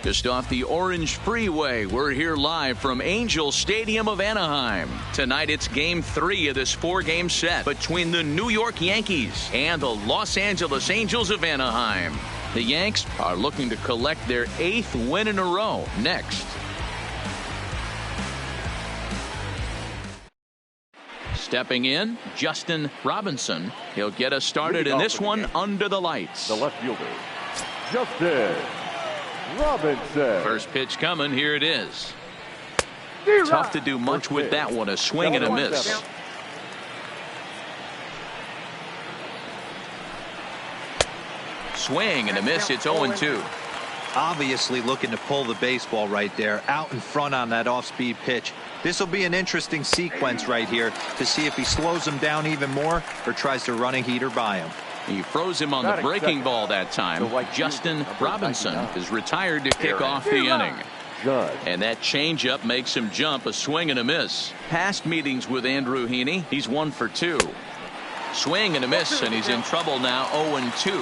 Just off the Orange Freeway, we're here live from Angel Stadium of Anaheim. Tonight it's Game 3 of this 4-game set between the New York Yankees and the Los Angeles Angels of Anaheim. The Yanks are looking to collect their 8th win in a row next. Stepping in, Justin Robinson. He'll get us started in this one under the lights. The left fielder, Justin Robinson. First pitch coming. Here it is. Tough to do much with that one. A swing and a miss. Swing and a miss. It's 0-2. Obviously looking to pull the baseball right there out in front on that off-speed pitch. This will be an interesting sequence right here to see if he slows him down even more or tries to run a heater by him. He froze him on the breaking ball that time. Justin Robinson is retired to kick off the inning. And that changeup makes him jump. A swing and a miss. Past meetings with Andrew Heaney, he's 1 for 2. Swing and a miss, and he's in trouble now. 0-2.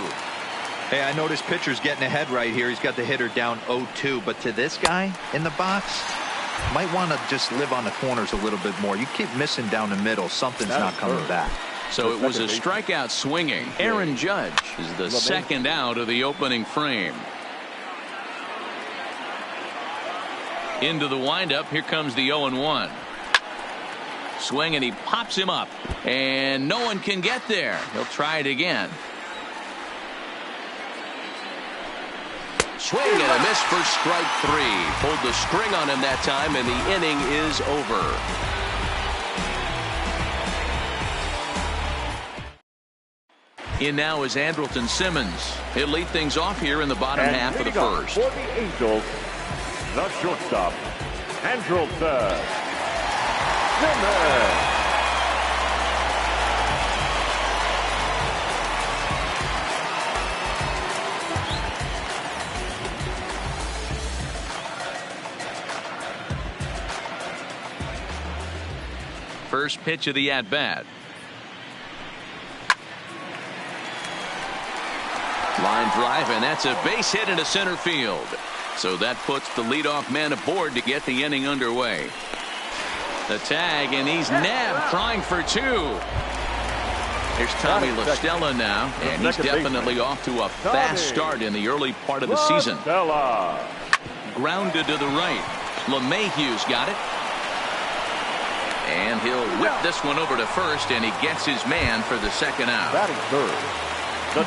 Hey, I noticed pitcher's getting ahead right here. He's got the hitter down 0-2. But to this guy in the box, might want to just live on the corners a little bit more. You keep missing down the middle. Something's not coming back. So it was a strikeout swinging. Aaron Judge is the second out of the opening frame. Into the windup. Here comes the 0-1. Swing, and he pops him up. And no one can get there. He'll try it again. Swing and a miss for strike 3. Pulled the string on him that time, and the inning is over. In now is Andrelton Simmons. He'll lead things off here in the bottom half of the first. For the Angels, the shortstop, Andrelton Simmons. First pitch of the at-bat. Line drive, and that's a base hit into center field. So that puts the leadoff man aboard to get the inning underway. The tag, and he's nabbed, trying for 2. Here's Tommy LaStella now, and he's definitely off to a fast start in the early part of the season. Grounded to the right. LeMahieu's got it. And he'll whip this one over to first, and he gets his man for the second out. Batting third.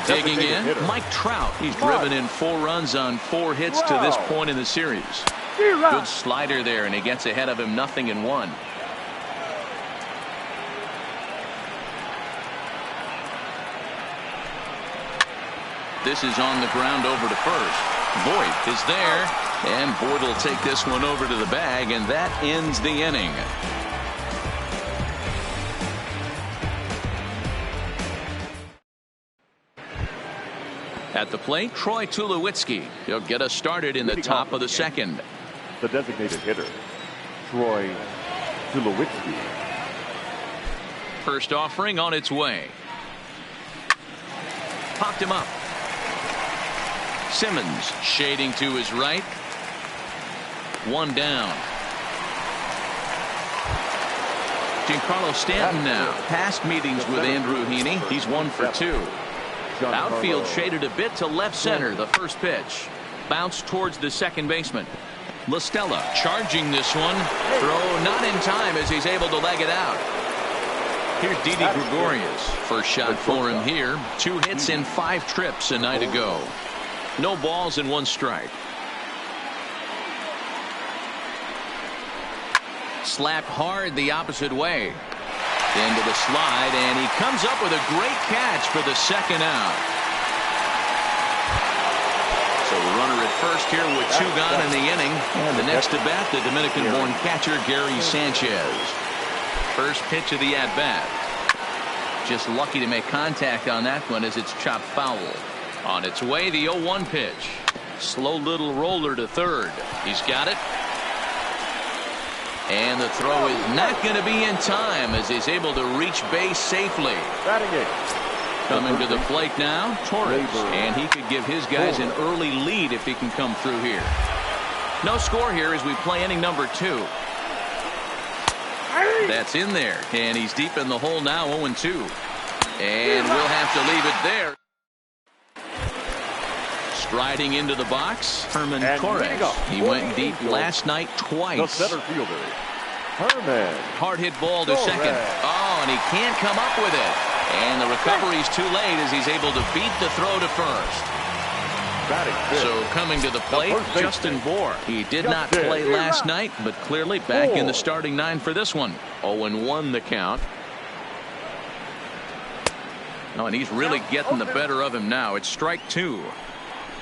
Digging in, Mike Trout. He's driven in 4 runs on 4 hits to this point in the series. Good slider there, and he gets ahead of him 0-1. This is on the ground over to first. Boyd is there, and Boyd will take this one over to the bag, and that ends the inning. At the plate, Troy Tulowitzki. He'll get us started in the top of the second. The designated hitter, Troy Tulowitzki. First offering on its way. Popped him up. Simmons shading to his right. 1 down. Giancarlo Stanton now. Past meetings with Andrew Heaney. He's 1 for 2. Outfield shaded a bit to left center. The first pitch. Bounce towards the second baseman. LaStella charging this one. Throw not in time as he's able to leg it out. Here's Didi Gregorius. First shot for him here. 2 hits in 5 trips a night ago. No balls and 1 strike. Slapped hard the opposite way. Into the slide, and he comes up with a great catch for the second out. So runner at first here with 2 gone in the inning. And the next to bat, the Dominican-born catcher Gary Sanchez. First pitch of the at-bat. Just lucky to make contact on that one as it's chopped foul. On its way, the 0-1 pitch. Slow little roller to third. He's got it. And the throw is not going to be in time as he's able to reach base safely. Coming to the plate now, Torres. And he could give his guys an early lead if he can come through here. No score here as we play inning number 2. That's in there, and he's deep in the hole now, 0-2. And we'll have to leave it there. Striding into the box, Herman Torres. He went deep last night twice. The center fielder, Herman. Hard hit ball to second. Oh, and he can't come up with it. And the recovery's too late as he's able to beat the throw to first. So coming to the plate, Justin Bour. He did not play last night, but clearly back in the starting 9 for this one. 0-1 the count. Oh, and he's really getting the better of him now. It's strike 2.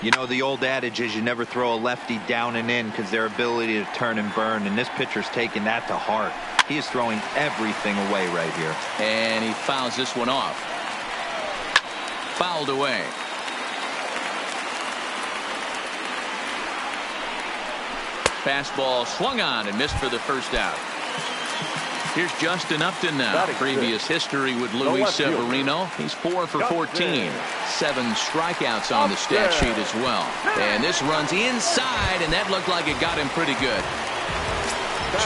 You know, the old adage is you never throw a lefty down and in because their ability to turn and burn, and this pitcher's taking that to heart. He is throwing everything away right here. And he fouls this one off. Fouled away. Fastball swung on and missed for the first out. Here's Justin Upton now. Previous history with Luis Severino. He's 4 for 14. 7 strikeouts on the stat sheet as well. And this runs inside, and that looked like it got him pretty good.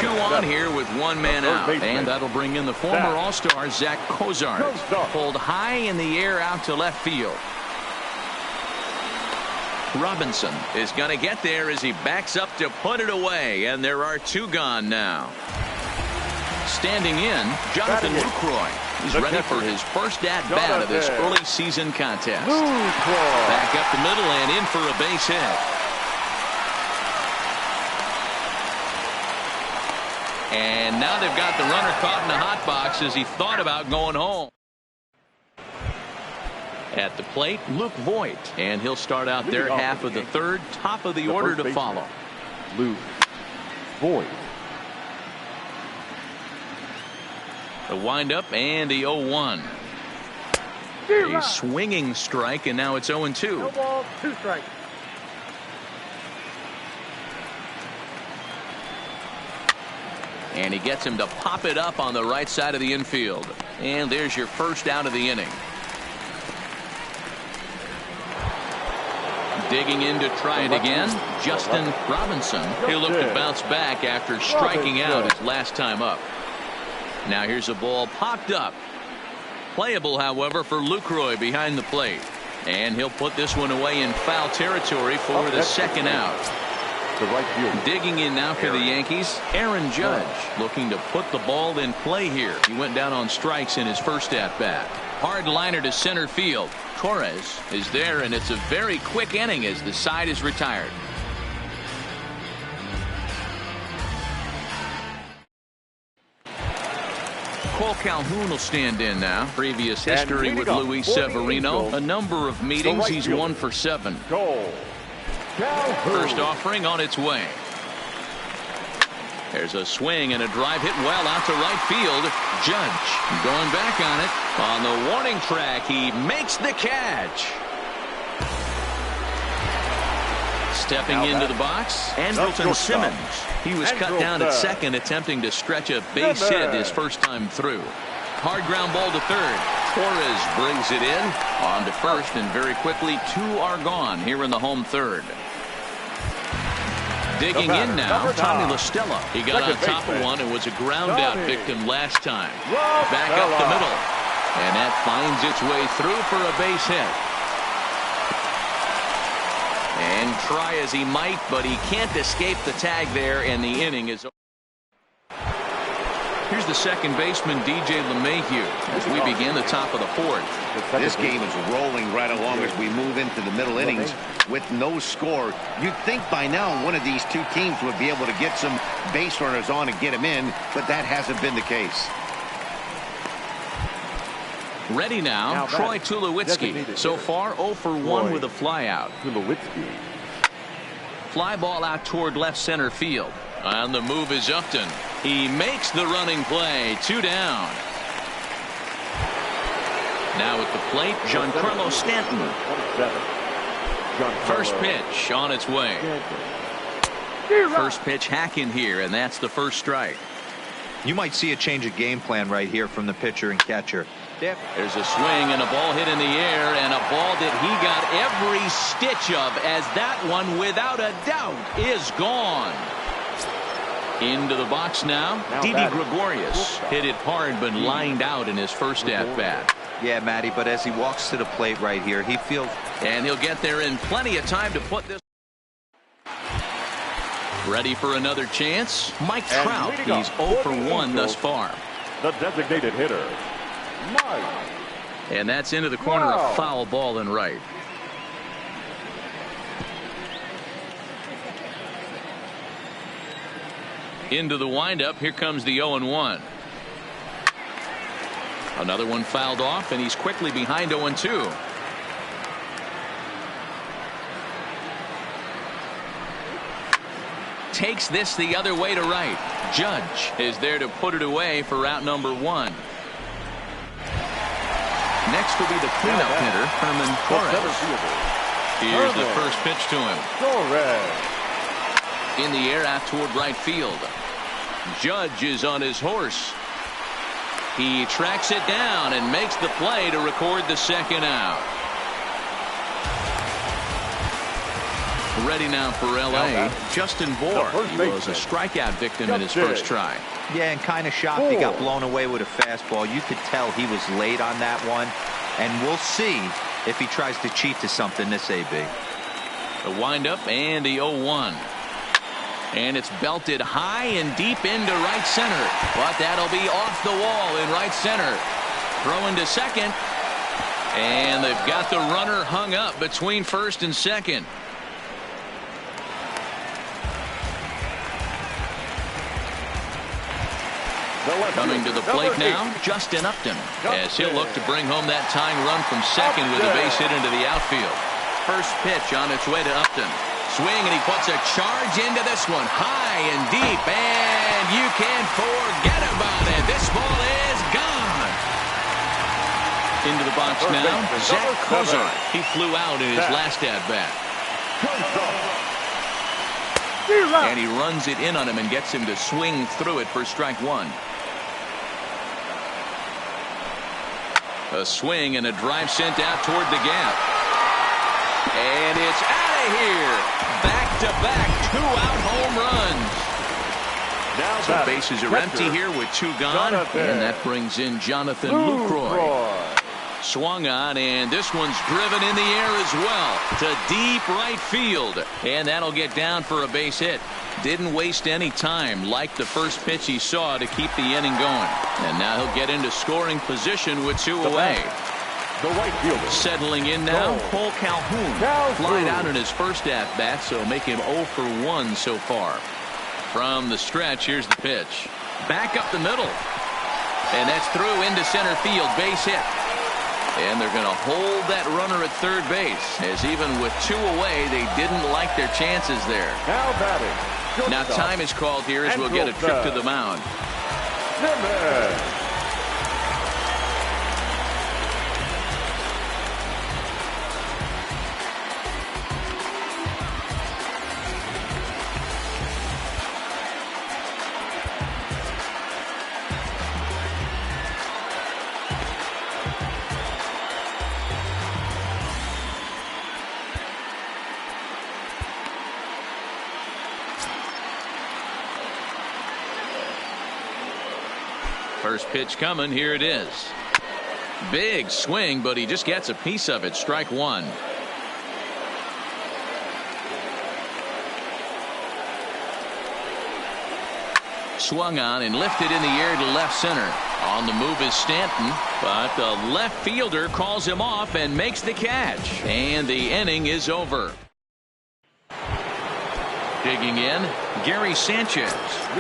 2 on here with 1 man out. And that'll bring in the former All-Star Zach Cozart. Pulled high in the air out to left field. Robinson is going to get there as he backs up to put it away, and there are 2 gone now. Standing in, Jonathan Lucroy. He's ready for his first at-bat of this early season contest. Back up the middle and in for a base hit. And now they've got the runner caught in the hot box as he thought about going home. At the plate, Luke Voit, and he'll start out their half of the 3rd, top of the order to follow. Luke Voit. The windup and the 0-1. A swinging strike, and now it's 0-2. No ball, 2 strikes. And he gets him to pop it up on the right side of the infield. And there's your first out of the inning. Digging in to try it again, Justin Robinson. He'll look to bounce back after striking out his last time up. Now here's a ball popped up. Playable, however, for Lucroy behind the plate. And he'll put this one away in foul territory for the second out. Digging in now for the Yankees, Aaron Judge, looking to put the ball in play here. He went down on strikes in his first at-bat. Hard liner to center field. Torres is there, and it's a very quick inning as the side is retired. Cole Calhoun will stand in now. Previous history with Luis Severino. A number of meetings. He's 1 for 7. First offering on its way. There's a swing and a drive hit well out to right field. Judge going back on it. On the warning track, he makes the catch. Stepping into the box, Andrelton Simmons. He was cut down at second, attempting to stretch a base hit his first time through. Hard ground ball to third. Torres brings it in. On to first, and very quickly 2 are gone here in the home third. Digging in now, Tommy LaStella. He got on top of one and was a ground out victim last time. Back up the middle. And that finds its way through for a base hit. And try as he might, but he can't escape the tag there, and the inning is over. Here's the second baseman, DJ LeMahieu, as we begin the top of the 4th. This game is rolling right along as we move into the middle innings with no score. You'd think by now one of these 2 teams would be able to get some base runners on and get them in, but that hasn't been the case. Ready now, Troy Tulowitzki. So far, 0 for 1 with a flyout. Fly ball out toward left center field. On the move is Upton. He makes the running play. 2 down. Now at the plate, Giancarlo Stanton. First pitch on its way. First pitch hack in here, and that's the first strike. You might see a change of game plan right here from the pitcher and catcher. There's a swing and a ball hit in the air, and a ball that he got every stitch of, as that one, without a doubt, is gone. Into the box now. Didi Gregorius hit it hard, but lined out in his first at-bat. Yeah, Matty, but as he walks to the plate right here, he feels... And he'll get there in plenty of time to put this... Ready for another chance? Mike Trout. He's 0 for 1 thus far. The designated hitter, Mike. And that's into the corner, a foul ball and right. Into the windup. Here comes the 0-1. Another one fouled off, and he's quickly behind 0-2. Takes this the other way to right. Judge is there to put it away for out number 1. Next will be the cleanup hitter, Herman Torres. Here's the first pitch to him. In the air out toward right field. Judge is on his horse. He tracks it down and makes the play to record the second out. Ready now for L.A. Justin Bour. He was a strikeout victim in his first try. Yeah, and kind of shocked he got blown away with a fastball. You could tell he was late on that one. And we'll see if he tries to cheat to something this AB. The windup and the 0-1. And it's belted high and deep into right center. But that'll be off the wall in right center. Throwing to second. And they've got the runner hung up between first and second. Coming to the plate now, Justin Upton, as he'll look to bring home that tying run from second with a base hit into the outfield. First pitch on its way to Upton. Swing, and he puts a charge into this one, high and deep, and you can't forget about it. This ball is gone. Into the box now, Zach Kozar. He flew out in his last at-bat. And he runs it in on him and gets him to swing through it for strike 1. A swing and a drive sent out toward the gap. And it's out of here. Back-to-back two-out home runs. So bases are empty here with 2 gone. And that brings in Jonathan Lucroy. Swung on, and this one's driven in the air as well to deep right field. And that'll get down for a base hit. Didn't waste any time like the first pitch he saw to keep the inning going. And now he'll get into scoring position with 2 away. The right fielder. Settling in now, Cole Calhoun. Flied out in his first at-bat, so make him 0 for 1 so far. From the stretch, here's the pitch. Back up the middle. And that's through into center field. Base hit. And they're going to hold that runner at third base, as even with 2 away, they didn't like their chances there. Now batting. Now time is called here as we'll get a trip to the mound. First pitch coming. Here it is. Big swing, but he just gets a piece of it. Strike 1. Swung on and lifted in the air to left center. On the move is Stanton, but the left fielder calls him off and makes the catch. And the inning is over. Digging in, Gary Sanchez.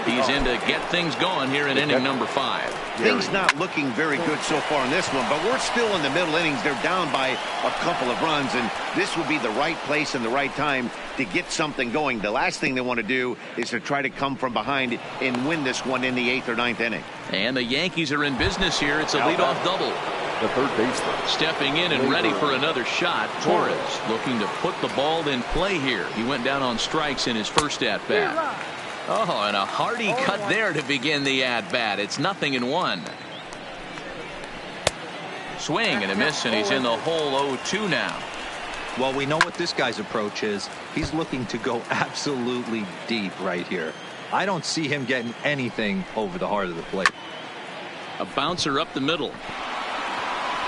He's in to get things going here in inning number 5. Things not looking very good so far in this one, but we're still in the middle innings. They're down by a couple of runs, and this would be the right place and the right time to get something going. The last thing they want to do is to try to come from behind and win this one in the 8th or 9th inning. And the Yankees are in business here. It's a leadoff double. The third baseman. Stepping in and ready for another shot. Torres looking to put the ball in play here. He went down on strikes in his first at-bat. Oh, and a hearty cut there to begin the at-bat. It's 0-1. Swing and a miss, and he's in the hole 0-2 now. Well, we know what this guy's approach is. He's looking to go absolutely deep right here. I don't see him getting anything over the heart of the plate. A bouncer up the middle.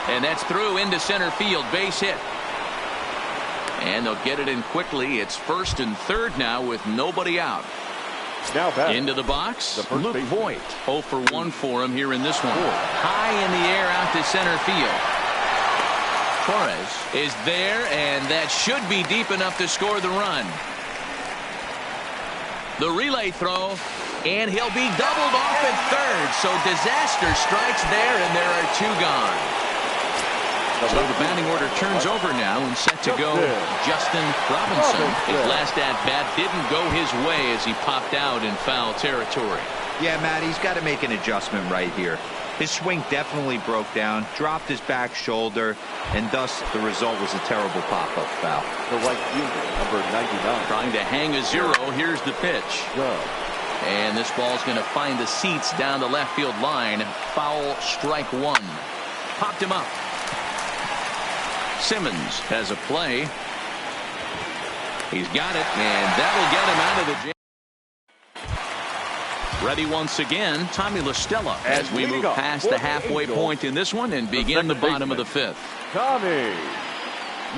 And that's through into center field. Base hit. And they'll get it in quickly. It's first and third now with nobody out. Now back. Into the box, The first Luke baseman. Voigt. 0 for 1 for him here in this one. High in the air out to center field. Torres is there, and that should be deep enough to score the run. The relay throw, and he'll be doubled off at third. So disaster strikes there, and there are 2 gone. So the batting order turns over now and set to go Justin Robinson. His last at-bat didn't go his way as he popped out in foul territory. Yeah, Matt, he's got to make an adjustment right here. His swing definitely broke down, dropped his back shoulder, and thus the result was a terrible pop-up foul. The right fielder, number 99. Trying to hang a 0. Here's the pitch. And this ball's going to find the seats down the left field line. Foul, strike 1. Popped him up. Simmons has a play. He's got it, and that'll get him out of the jam. Ready once again, Tommy La Stella, as we move past the halfway point in this one and begin the bottom of the 5th. Tommy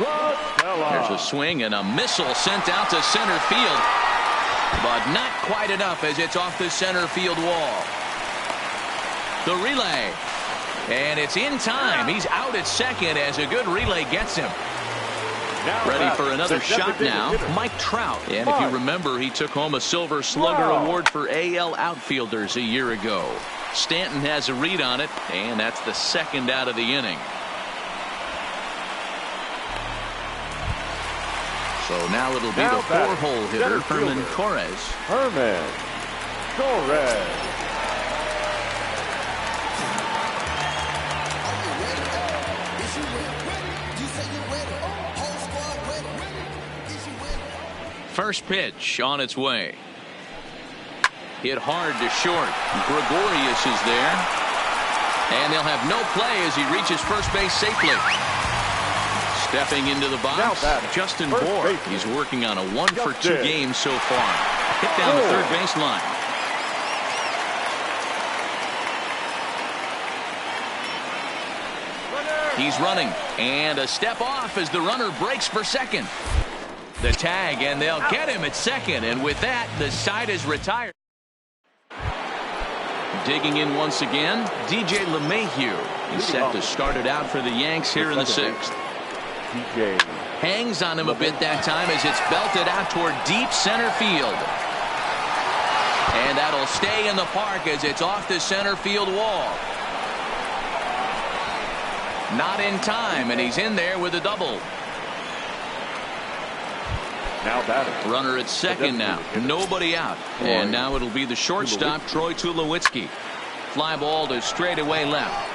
La Stella. There's a swing and a missile sent out to center field, but not quite enough as it's off the center field wall. The relay. And it's in time. He's out at second as a good relay gets him. Ready for another shot now, Mike Trout. And if you remember, he took home a Silver Slugger Award for AL outfielders a year ago. Stanton has a read on it, and that's the second out of the inning. So now it'll be the 4-hole hitter, Herman Torres. Herman Torres. First pitch on its way. Hit hard to short. Gregorius is there. And they'll have no play as he reaches first base safely. Stepping into the box, Justin Bohr. He's working on a 1 for 2 game so far. Hit down the third base line. He's running. And a step off as the runner breaks for second. The tag, and they'll get him at second, and with that, the side is retired. Digging in once again, DJ LeMahieu. He's set to start it out for the Yanks here in the 6th. DJ hangs on him a bit that time as it's belted out toward deep center field. And that'll stay in the park as it's off the center field wall. Not in time, and he's in there with a double. now batting. Runner at second now. Nobody out. And now it'll be the shortstop, Troy Tulowitzki. Fly ball to straightaway left.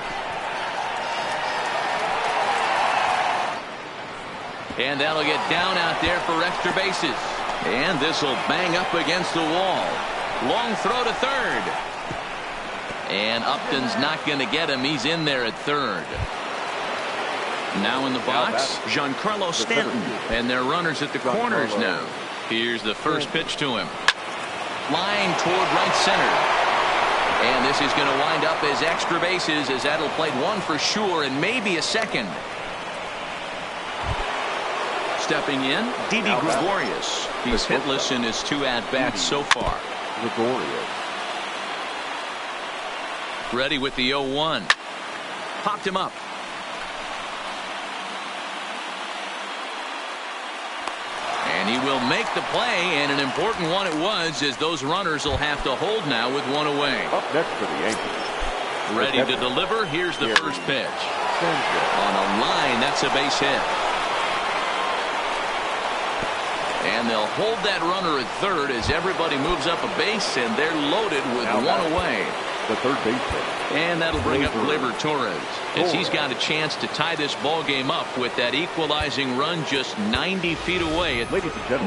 And that'll get down out there for extra bases. And this will bang up against the wall. Long throw to third. And Upton's not going to get him. He's in there at third. Now in the box, Giancarlo Stanton. And they're runners at the corners now. Here's the first pitch to him. Line toward right center. And this is going to wind up as extra bases, as that'll play one for sure and maybe a second. Stepping in, Didi Gregorius. He's hitless in his 2 at-bats so far. Gregorius. Ready with the 0-1. Popped him up. And he will make the play, and an important one it was, as those runners will have to hold now with one away. Up next for the Yankees. Ready to deliver. Here's the first pitch. On a line, that's a base hit. And they'll hold that runner at third as everybody moves up a base, and they're loaded with one away. The third baseman. And that'll bring up Gleyber Torres, as he's got a chance to tie this ball game up with that equalizing run just 90 feet away.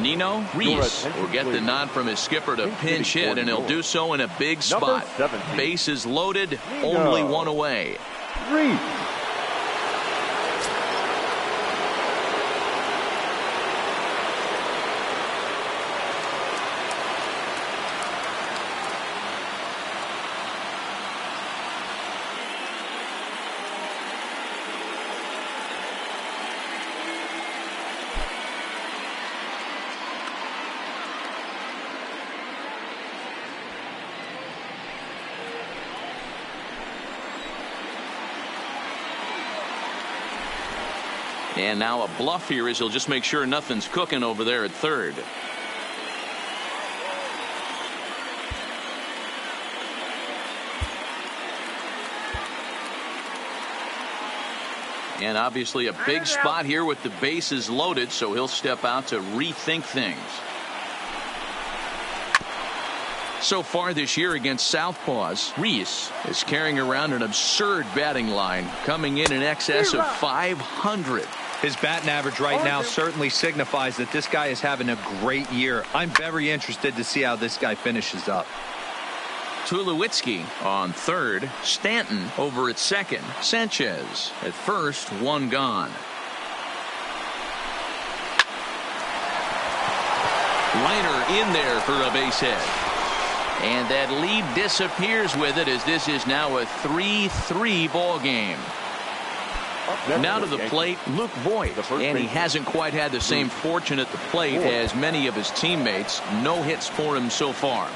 Nino Reese will get the nod from his skipper to pinch hit, and he'll do so in a big spot. Bases loaded, only one away. Reese. And now a bluff here as he'll just make sure nothing's cooking over there at third. And obviously a big spot here with the bases loaded, so he'll step out to rethink things. So far this year against Southpaws, Reese is carrying around an absurd batting line, coming in excess of 500. His batting average right now certainly signifies that this guy is having a great year. I'm very interested to see how this guy finishes up. Tulowitzki on third. Stanton over at second. Sanchez at first. One gone. Liner in there for a base hit. And that lead disappears with it as this is now a 3-3 ball game. Now to the plate, Luke Voigt, and he hasn't quite had the same fortune at the plate as many of his teammates. No hits for him so far.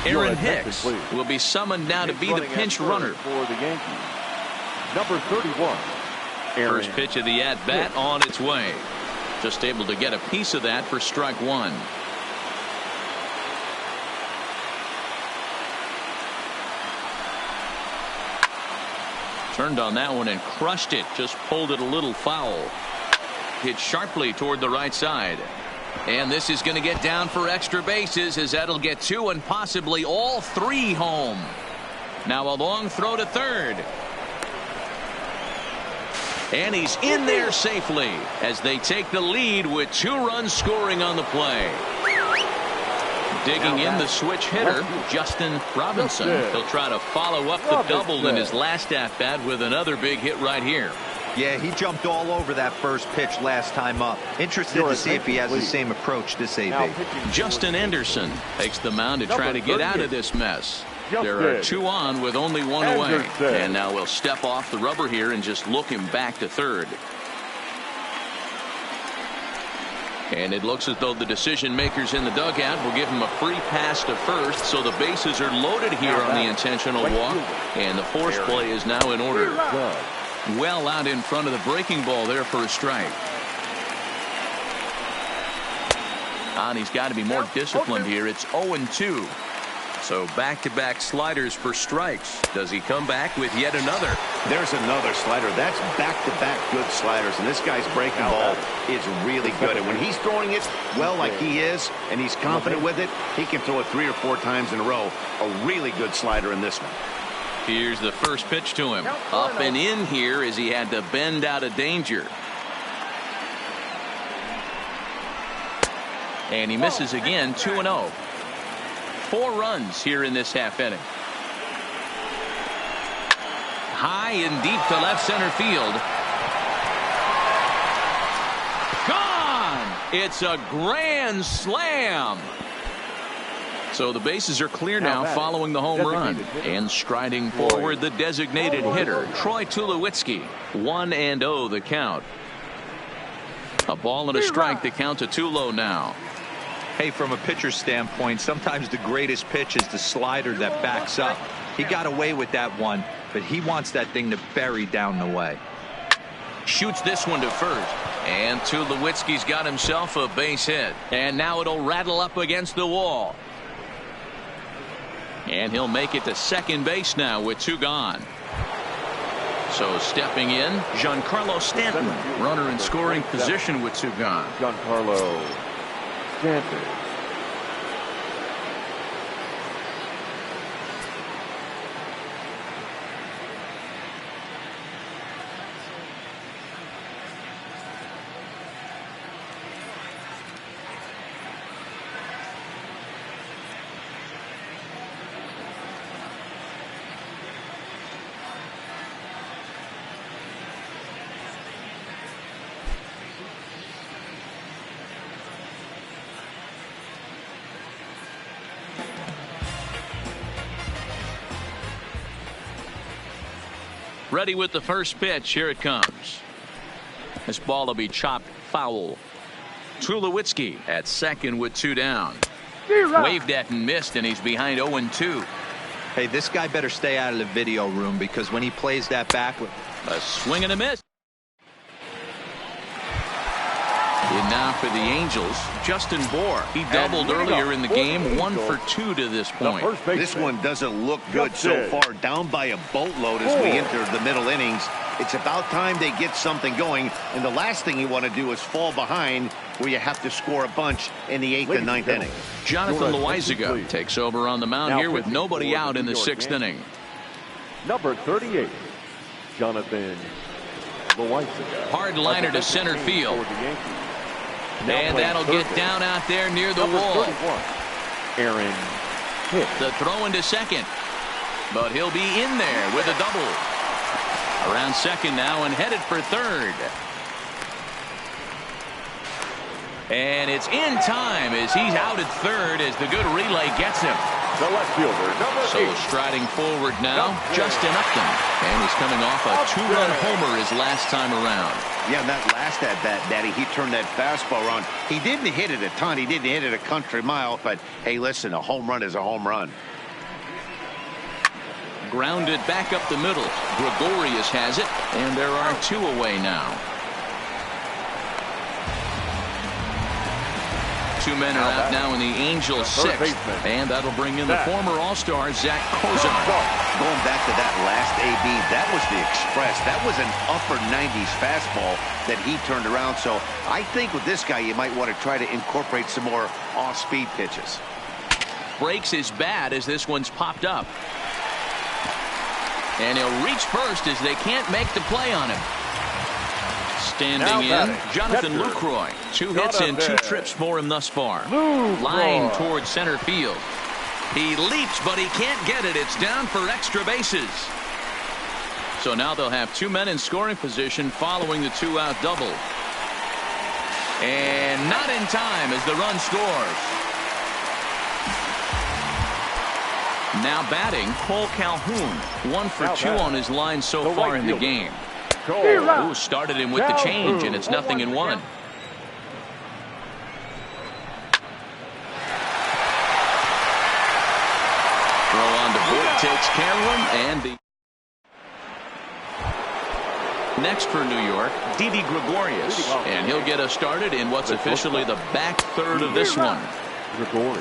Aaron Hicks will be summoned now to be the pinch runner for the Yankees. Number 31. First pitch of the at-bat on its way. Just able to get a piece of that for strike one. Turned on that one and crushed it. Just pulled it a little foul. Hit sharply toward the right side. And this is going to get down for extra bases as that'll get two and possibly all three home. Now a long throw to third. And he's in there safely as they take the lead with 2 runs scoring on the play. Digging in the switch hitter, Justin Robinson. He'll try to follow up the double in his last at-bat with another big hit right here. Yeah, he jumped all over that first pitch last time up. Interested to see if he has the same approach this AB. Justin Anderson takes the mound to try to get out of this mess. There are 2 on with only 1 away. And now we'll step off the rubber here and just look him back to third. And it looks as though the decision makers in the dugout will give him a free pass to first, so the bases are loaded here on the intentional walk, and the force play is now in order. Well out in front of the breaking ball there for a strike. And he's got to be more disciplined here. It's 0-2. So back-to-back sliders for strikes. Does he come back with yet another? There's another slider. That's back-to-back good sliders. And this guy's breaking ball is really good. And when he's throwing it well like he is, and he's confident with it, he can throw it 3 or 4 times in a row. A really good slider in this one. Here's the first pitch to him. Up and in here as he had to bend out of danger. And he misses again, 2-0. 4 runs here in this half inning. High and deep to left center field. Gone! It's a grand slam. So the bases are clear now following the home run. And striding forward, the designated hitter, Troy Tulowitzki. 1-0 the count. A ball and a strike. The count to Tulo now. Hey, from a pitcher's standpoint, sometimes the greatest pitch is the slider that backs up. He got away with that one, but he wants that thing to bury down the way. Shoots this one to first. And Tulowitzki's got himself a base hit. And now it'll rattle up against the wall. And he'll make it to second base now with 2 gone. So stepping in, Giancarlo Stanton, runner in scoring position with 2 gone. Giancarlo Stanton. Ready with the first pitch. Here it comes. This ball will be chopped foul. Tulowitzki at second with 2 down. Waved at and missed, and he's behind 0-2. Hey, this guy better stay out of the video room, because when he plays that back with a swing and a miss. And now for the Angels, Justin Bour. He doubled earlier in the game, 1 for 2 to this point. This one doesn't look good so far. Down by a boatload as we enter the middle innings. It's about time they get something going, and the last thing you want to do is fall behind where you have to score a bunch in the 8th and 9th inning. Jonathan Loaizaga takes over on the mound here with nobody out in the 6th inning. Number 38, Jonathan Loaizaga. Hard liner to center field. And that'll get down out there near the wall. Aaron Hicks. The throw into second. But he'll be in there with a double. Around second now and headed for third. And it's in time as he's out at third as the good relay gets him. The left fielder, number 8. Striding forward now, Justin Upton. And he's coming off a 2-run homer his last time around. Yeah, that last at-bat, Daddy, he turned that fastball around. He didn't hit it a ton. He didn't hit it a country mile. But, hey, listen, a home run is a home run. Grounded back up the middle. Gregorius has it, and there are 2 away now. 2 men are out now in the Angels' 6th, and that'll bring in the former All-Star Zach Kozar. Going back to that last AB, that was the express. That was an upper 90s fastball that he turned around. So I think with this guy, you might want to try to incorporate some more off-speed pitches. Breaks is bad as this one's popped up. And he'll reach first as they can't make the play on him. Standing in, Jonathan Lucroy. 2 hits and 2 trips for him thus far. Line towards center field. He leaps, but he can't get it. It's down for extra bases. So now they'll have 2 men in scoring position following the 2-out double. And not in time as the run scores. Now batting, Cole Calhoun. 1 for 2 on his line so far in the game. Ooh, started him with the change, and it's 0-1. Throw on to Boyd, takes care of him, and the next for New York, Didi Gregorius, and he'll get us started in what's officially the back third of this one.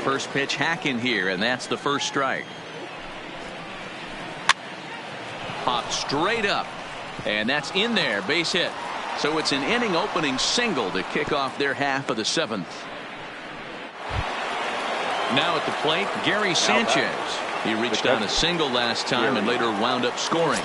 First pitch hacking here, and that's the first strike. Popped straight up, and that's in there, base hit. So it's an inning opening single to kick off their half of the 7th. Now at the plate, Gary Sanchez. He reached on a single last time and later wound up scoring.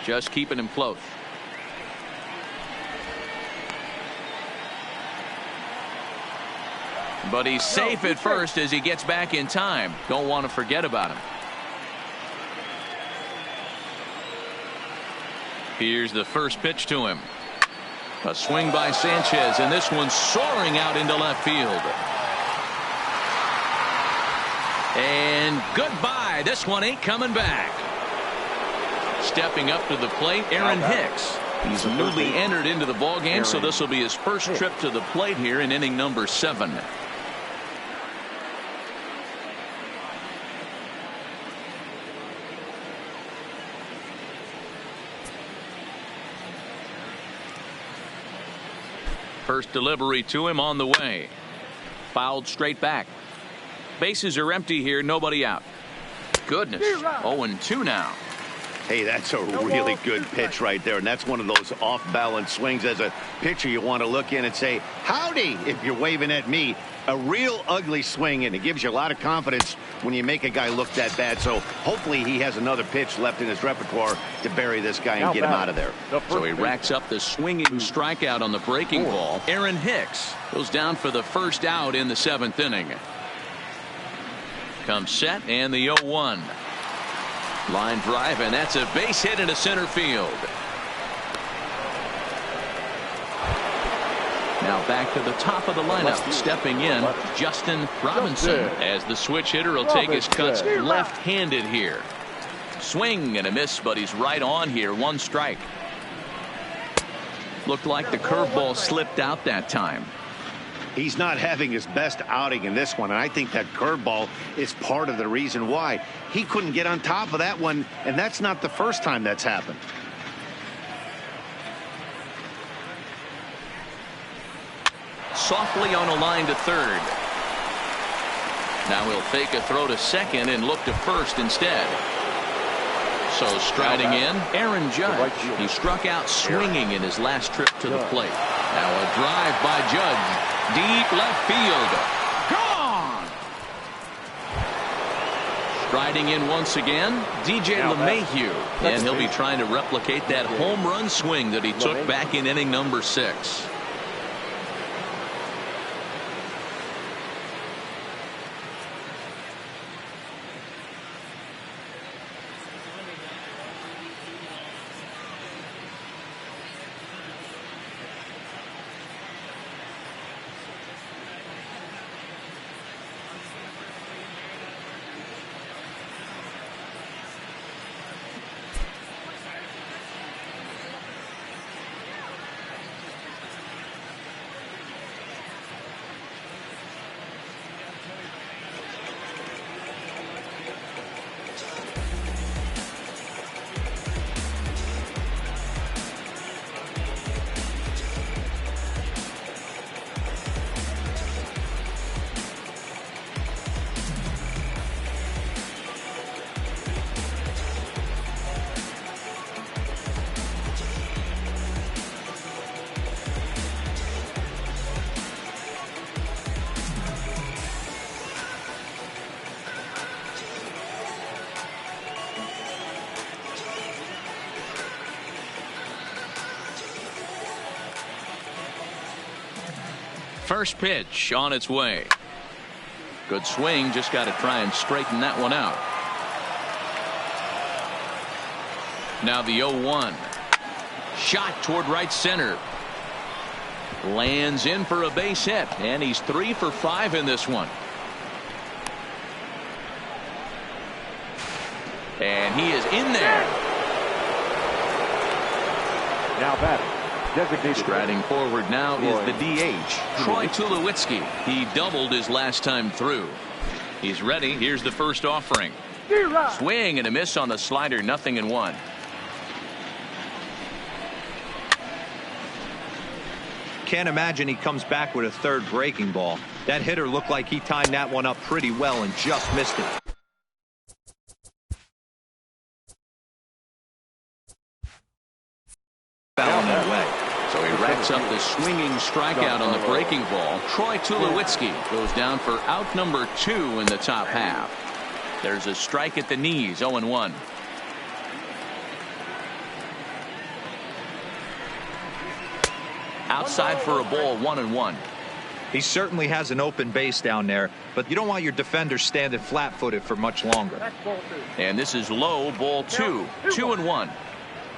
Just keeping him close. But he's safe at first as he gets back in time. Don't want to forget about him. Here's the first pitch to him. A swing by Sanchez, and this one's soaring out into left field. And goodbye. This one ain't coming back. Stepping up to the plate, Aaron Hicks. He's newly entered into the ballgame, so this will be his first trip to the plate here in inning number 7. First delivery to him on the way. Fouled straight back. Bases are empty here, nobody out. Goodness, 0-2 now. Hey, that's a really good pitch right there, and that's one of those off-balance swings. As a pitcher, you want to look in and say, howdy, if you're waving at me. A real ugly swing, and it gives you a lot of confidence when you make a guy look that bad. So hopefully he has another pitch left in his repertoire to bury this guy and get him out of there. So he racks up the swinging strikeout on the breaking ball. Aaron Hicks goes down for the first out in the 7th inning. Comes set, and the 0-1. Line drive, and that's a base hit into center field. Now back to the top of the lineup. Stepping in, Justin Robinson, as the switch hitter will take his cuts left-handed here. Swing and a miss, but he's right on here. 1 strike. Looked like the curveball slipped out that time. He's not having his best outing in this one, and I think that curveball is part of the reason why. He couldn't get on top of that one, and that's not the first time that's happened. Softly on a line to third. Now he'll fake a throw to second and look to first instead. So striding in, Aaron Judge. He struck out swinging in his last trip to the plate. Now a drive by Judge. Deep left field. Gone! Striding in once again, DJ LeMahieu. And he'll be trying to replicate that home run swing that he took back in inning number 6. First pitch on its way. Good swing, just got to try and straighten that one out. Now the 0-1. Shot toward right center. Lands in for a base hit, and he's 3 for 5 in this one. And he is in there. Now batting. Striding forward now is the DH, Troy Tulowitzki. He doubled his last time through. He's ready. Here's the first offering. Swing and a miss on the slider. 0-1. Can't imagine he comes back with a third breaking ball. That hitter looked like he timed that one up pretty well and just missed it. Foul that way. So he racks up the swinging strikeout on the breaking ball. Troy Tulowitzki goes down for out number 2 in the top half. There's a strike at the knees. 0-1. Outside for a ball, 1-1. He certainly has an open base down there, but you don't want your defenders standing flat-footed for much longer. And this is low, ball 2. 2-1.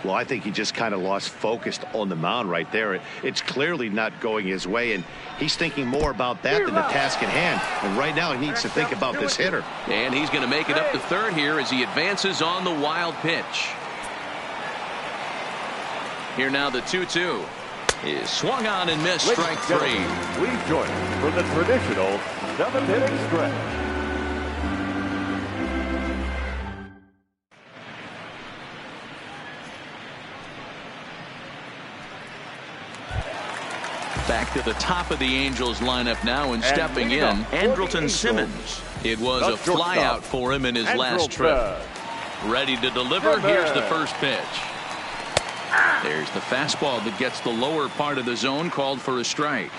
Well, I think he just kind of lost focus on the mound right there. It's clearly not going his way, and he's thinking more about that than the task at hand. And right now he needs to think about this hitter. And he's going to make it up to third here as he advances on the wild pitch. Here now the 2-2 is swung on and missed. Strike 3. Please join us for the traditional 7th-inning stretch. Back to the top of the Angels lineup now, and stepping in, Andrelton Simmons. It was a flyout for him in his last trip. Ready to deliver. Here's the first pitch. There's the fastball that gets the lower part of the zone, called for a strike.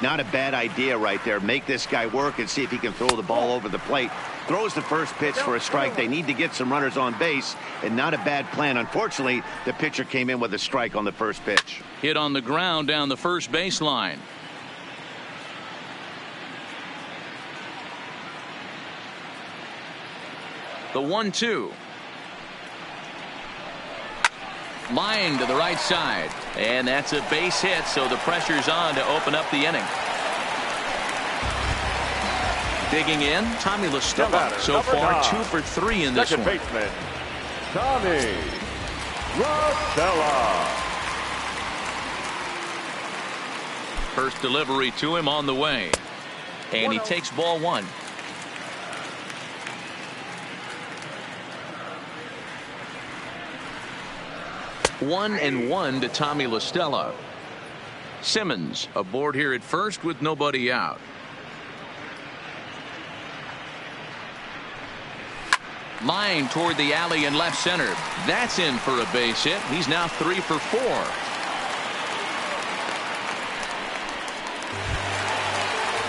Not a bad idea right there. Make this guy work and see if he can throw the ball over the plate. Throws the first pitch for a strike. They need to get some runners on base, and not a bad plan. Unfortunately, the pitcher came in with a strike on the first pitch. Hit on the ground down the first baseline. The 1-2. Line to the right side, and that's a base hit, so the pressure's on to open up the inning. Digging in, Tommy La Stella. So far 2 for 3 in this one. Second baseman, Tommy La Stella. First delivery to him on the way, and he takes ball 1. One and 1 to Tommy La Stella. Simmons aboard here at first with nobody out. Line toward the alley in left center. That's in for a base hit. He's now 3 for 4.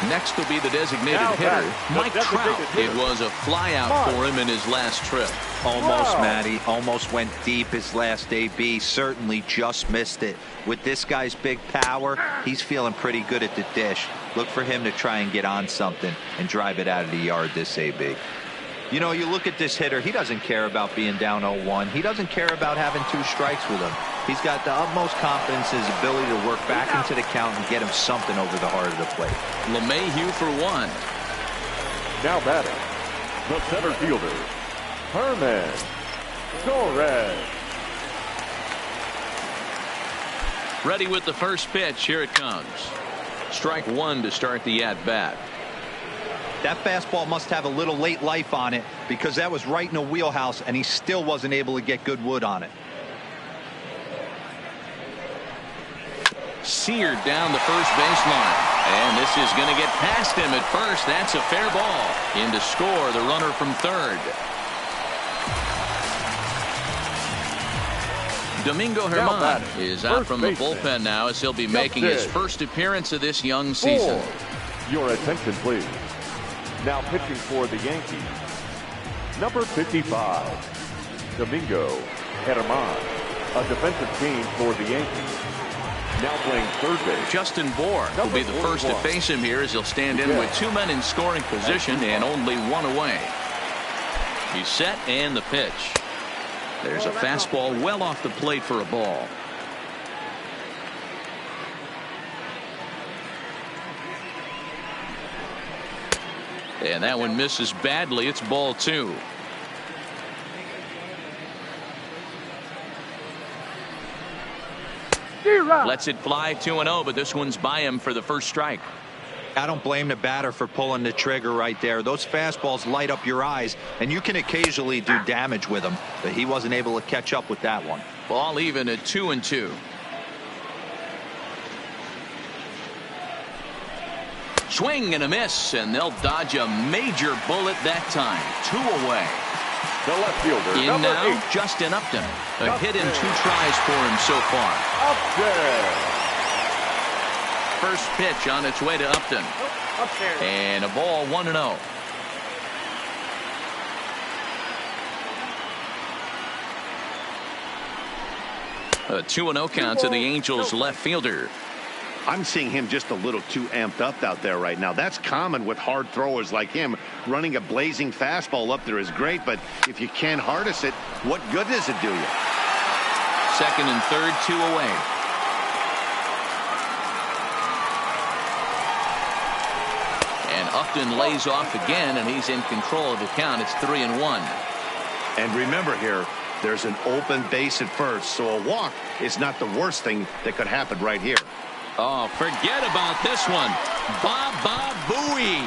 Next will be the designated hitter, Mike Trout. It was a flyout for him in his last trip. Almost, Matty. Almost went deep his last AB. Certainly just missed it. With this guy's big power, he's feeling pretty good at the dish. Look for him to try and get on something and drive it out of the yard this AB. You know, you look at this hitter, he doesn't care about being down 0-1. He doesn't care about having 2 strikes with him. He's got the utmost confidence in his ability to work back into the count and get him something over the heart of the plate. LeMahieu for 1. Now batting, the center fielder, Herman Torres. Ready with the first pitch. Here it comes. Strike 1 to start the at-bat. That fastball must have a little late life on it, because that was right in the wheelhouse, and he still wasn't able to get good wood on it. Seared down the first baseline, and this is going to get past him at first. That's a fair ball. In to score the runner from third. Domingo Germán is out from the bullpen now, as he'll be making his first appearance of this young season. Your attention, please. Now pitching for the Yankees, number 55, Domingo Germán, a defensive change for the Yankees. Now playing third base, Justin Bour will be the first to face him here, as he'll stand in with 2 men in scoring position and only 1 away. He's set, and the pitch. There's a fastball well off the plate for a ball. And that one misses badly. It's ball 2. Lets it fly 2-0, but this one's by him for the first strike. I don't blame the batter for pulling the trigger right there. Those fastballs light up your eyes, and you can occasionally do damage with them, but he wasn't able to catch up with that one. Ball even at 2-2. Swing and a miss, and they'll dodge a major bullet that time. 2 away. the left fielder, in number now, 8. Justin Upton. A hit in 2 tries for him so far. Upton. First pitch on its way to Upton. And a ball 1-0. A 2-0 count to the Angels left fielder. I'm seeing him just a little too amped up out there right now. That's common with hard throwers like him. Running a blazing fastball up there is great, but if you can't harness it, what good does it do you? Second and third, 2 away. And Upton lays off again, and he's in control of the count. It's 3-1. And remember here, there's an open base at first, so a walk is not the worst thing that could happen right here. Oh, forget about this one. Baba Booey.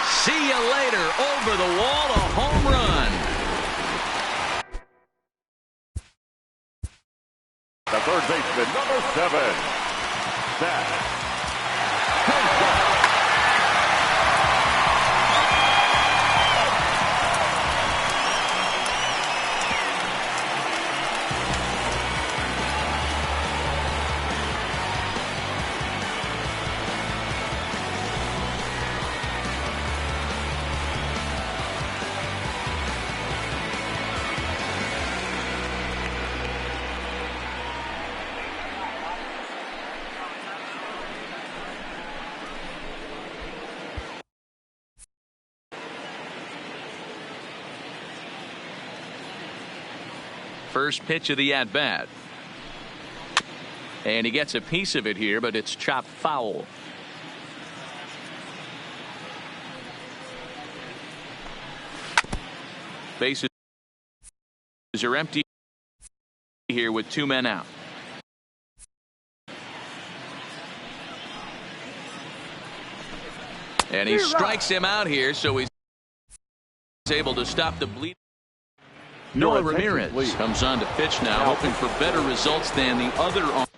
See you later. Over the wall, a home run. The third baseman, number 7, Zach. First pitch of the at-bat. And he gets a piece of it here, but it's chopped foul. Bases are empty here with 2 men out. And he strikes him out here, so he's able to stop the bleed. Noah Ramirez comes on to pitch now, hoping for better results than the other arms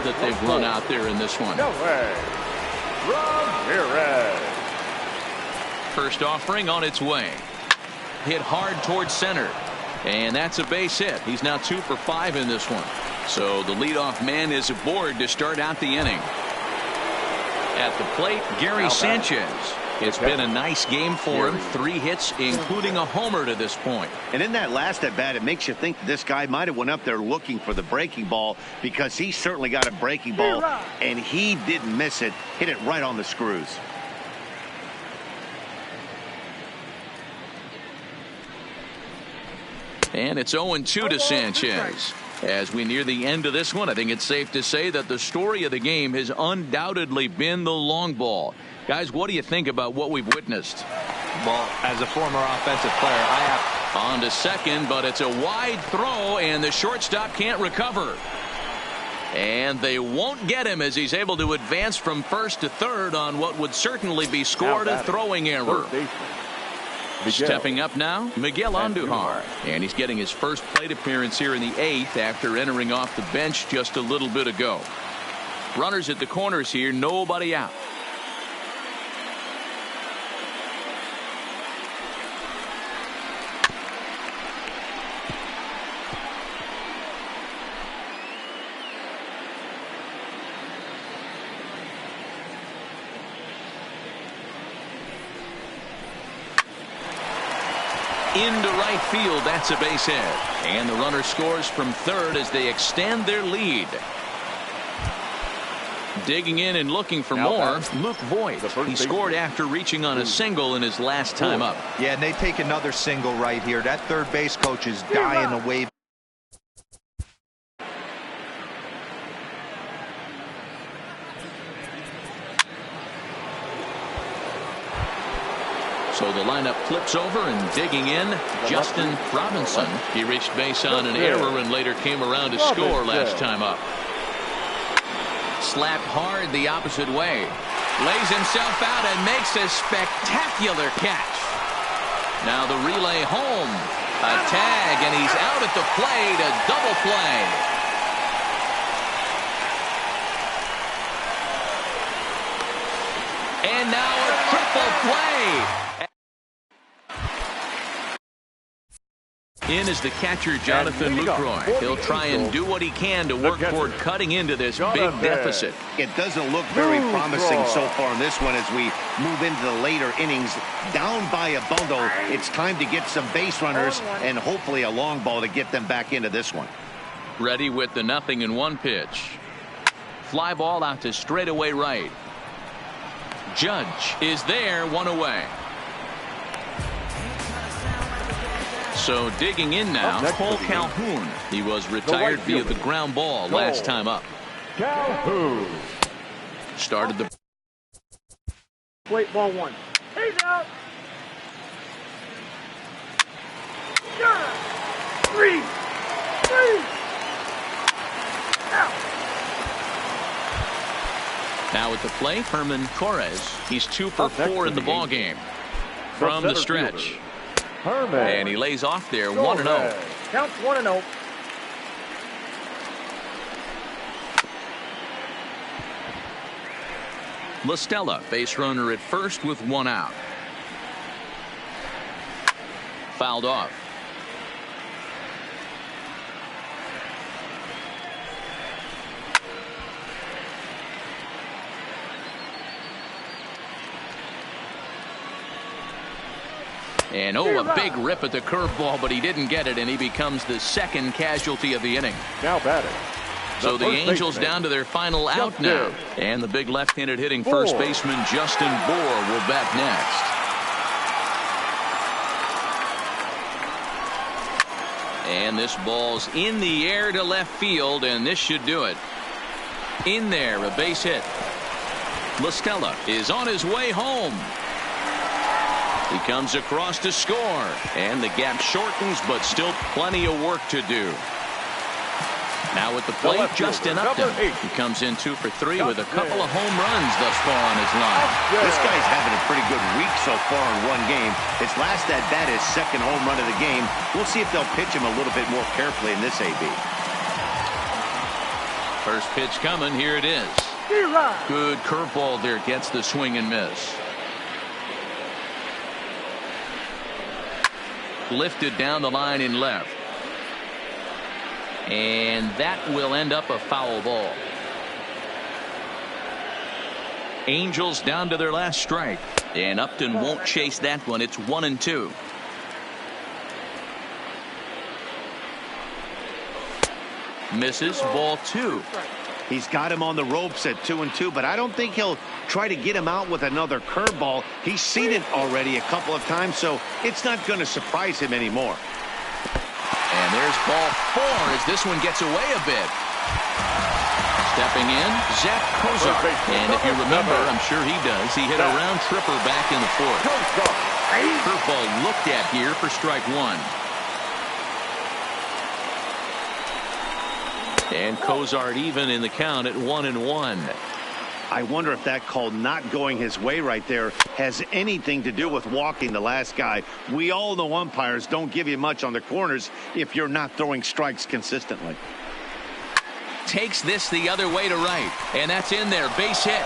that they've run out there in this one. Ramirez. First offering on its way. Hit hard towards center. And that's a base hit. He's now 2 for 5 in this one. So the leadoff man is aboard to start out the inning. At the plate, Gary Sanchez. It's been a nice game for him. 3 hits, including a homer to this point. And in that last at bat, it makes you think this guy might have went up there looking for the breaking ball, because he certainly got a breaking ball, and he didn't miss it. Hit it right on the screws. And it's 0-2 to Sanchez. As we near the end of this one, I think it's safe to say that the story of the game has undoubtedly been the long ball. Guys, what do you think about what we've witnessed? Well, as a former offensive player, I have... On to second, but it's a wide throw, and the shortstop can't recover. And they won't get him as he's able to advance from first to third on what would certainly be scored a throwing error. Stepping up now, Miguel Andujar. And he's getting his first plate appearance here in the 8th after entering off the bench just a little bit ago. Runners at the corners here, nobody out. Into right field, that's a base hit. And the runner scores from third as they extend their lead. Digging in and looking for more, Luke Voigt. He scored after reaching on a single in his last time up. Yeah, and they take another single right here. That third base coach is dying away. So the lineup flips over, and digging in, Justin Robinson. He reached base on an error and later came around to score last time up. Slapped hard the opposite way. Lays himself out and makes a spectacular catch. Now the relay home. A tag, and he's out at the plate. A double play. And now a triple play. In is the catcher, Jonathan Lucroy. He'll try and do what he can to work toward cutting into this big deficit. It doesn't look very promising so far in this one as we move into the later innings. Down by a bundle, it's time to get some base runners and hopefully a long ball to get them back into this one. Ready with the 0-1 pitch. Fly ball out to straightaway right. Judge is there, 1 away. So digging in now, Cole Calhoun. He was retired via the ground ball last time up. Calhoun Started the Wait, ball 1. He's out. 3. Out. Now at the plate, Herman Torres. He's 2 for 4 in the ball game. From the stretch. Herman. And he lays off there, 1-0. Counts 1-0. La Stella, base runner at first with 1 out. Fouled off. And a big rip at the curveball, but he didn't get it, and he becomes the second casualty of the inning. Now batting. So the Angels down to their final out now. And the big left-handed hitting first baseman Justin Bour will bat next. And this ball's in the air to left field, and this should do it. In there, a base hit. La Stella is on his way home. He comes across to score, and the gap shortens, but still plenty of work to do. Now at the plate, Justin Upton. He comes in 2 for 3 with a couple of home runs thus far on his line. This guy's having a pretty good week so far in one game. His last at bat, his second home run of the game. We'll see if they'll pitch him a little bit more carefully in this AB. First pitch coming. Here it is. Good curveball there. Gets the swing and miss. Lifted down the line in left. And that will end up a foul ball. Angels down to their last strike. And Upton won't chase that one. It's 1-2. Misses, ball 2. He's got him on the ropes at 2-2, but I don't think he'll try to get him out with another curveball. He's seen it already a couple of times, so it's not going to surprise him anymore. And there's ball 4 as this one gets away a bit. Stepping in, Zach Kozar. And if you remember, I'm sure he does, he hit a round tripper back in the 4th. Curveball looked at here for strike 1. And Kozart even in the count at 1-1. I wonder if that call not going his way right there has anything to do with walking the last guy. We all know umpires don't give you much on the corners if you're not throwing strikes consistently. Takes this the other way to right. And that's in there. Base hit.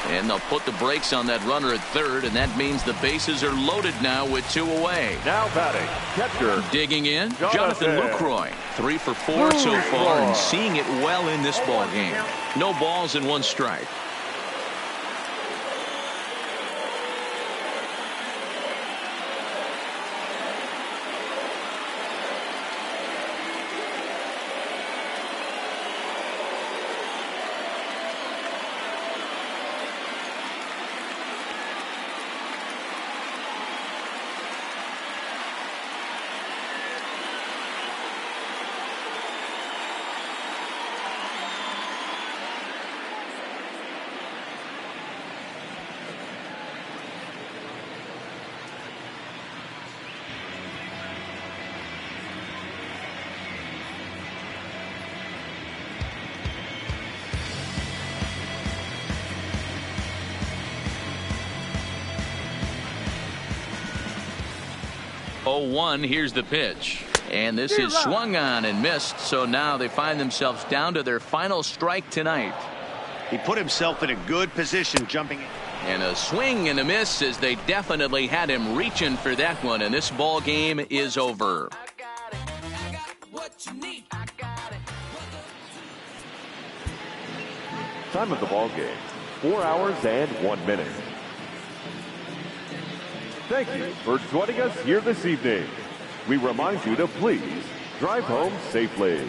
And they'll put the brakes on that runner at third, and that means the bases are loaded now with 2 away. Now batting, catcher. Digging in, Jonathan Lucroy. 3 for 4 so far, and seeing it well in this ball game. No balls and 1 strike. Here's the pitch, and this is swung on and missed, so now they find themselves down to their final strike tonight. He put himself in a good position jumping in. And a swing and a miss as they definitely had him reaching for that one, and this ball game is over. Time of the ball game, 4 hours and 1 minute. Thank you for joining us here this evening. We remind you to please drive home safely.